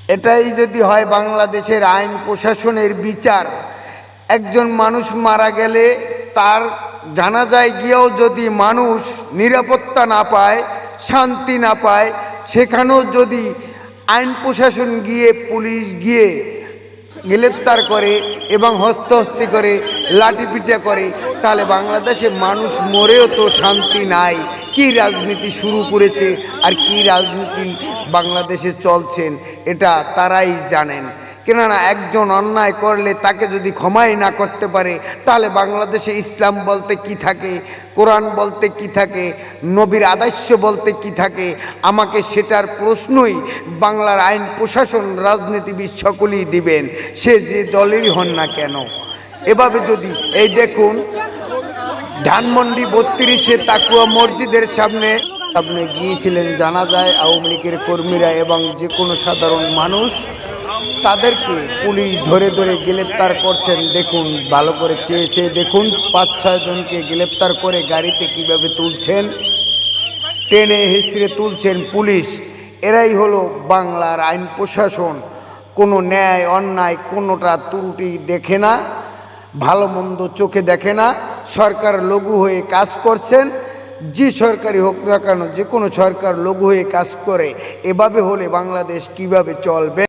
এটাই যদি হয় বাংলাদেশের আইন প্রশাসনের বিচার, একজন মানুষ মারা গেলে তার জানাজায় গিয়েও যদি মানুষ নিরাপত্তা না পায়, শান্তি না পায়, সেখানেও যদি আইন প্রশাসন গিয়ে, পুলিশ গিয়ে গ্রেপ্তার করে এবং হস্তাহস্তি করে, লাঠিপিটা করে, তাহলে বাংলাদেশে মানুষ মরেও তো শান্তি নাই। কি রাজনীতি শুরু করেছে আর কি রাজনীতি বাংলাদেশে চলছেন এটা তারাই জানেন। কেননা একজন অন্যায় করলে তাকে যদি ক্ষমাই না করতে পারে, তাহলে বাংলাদেশে ইসলাম বলতে কি থাকে, কোরআন বলতে কি থাকে, নবীর আদর্শ বলতে কি থাকে? আমাকে সেটার প্রশ্নই বাংলার আইন প্রশাসন, রাজনীতিবিদ সকলেই দিবেন, সে যে দলেরই হন না কেন। এভাবে যদি, এই দেখুন ধানমন্ডি 32-এ তাকুয়া মসজিদের সামনে গিয়েছিলেন জানাজায় আওয়ামী লীগের কর্মীরা এবং যে কোনো সাধারণ মানুষ, তাদেরকে পুলিশ ধরে ধরে গ্রেপ্তার করছেন। দেখুন, ভালো করে চেয়ে দেখুন, 5-6 জনকে গ্রেপ্তার করে গাড়িতে কিভাবে তুলছেন, টেনে হিঁচড়ে তুলছেন পুলিশ। এরাই হলো বাংলার আইন প্রশাসন। কোনো ন্যায় অন্যায় কোনোটা ত্রুটি দেখে না, ভালো মন্দ চোখে দেখে না, সরকার লঘু হয়ে কাজ করছেন। যে সরকারি হোক না কেন, যে কোনো সরকার লঘু হয়ে কাজ করে। এভাবে হলে বাংলাদেশ কিভাবে চলবে?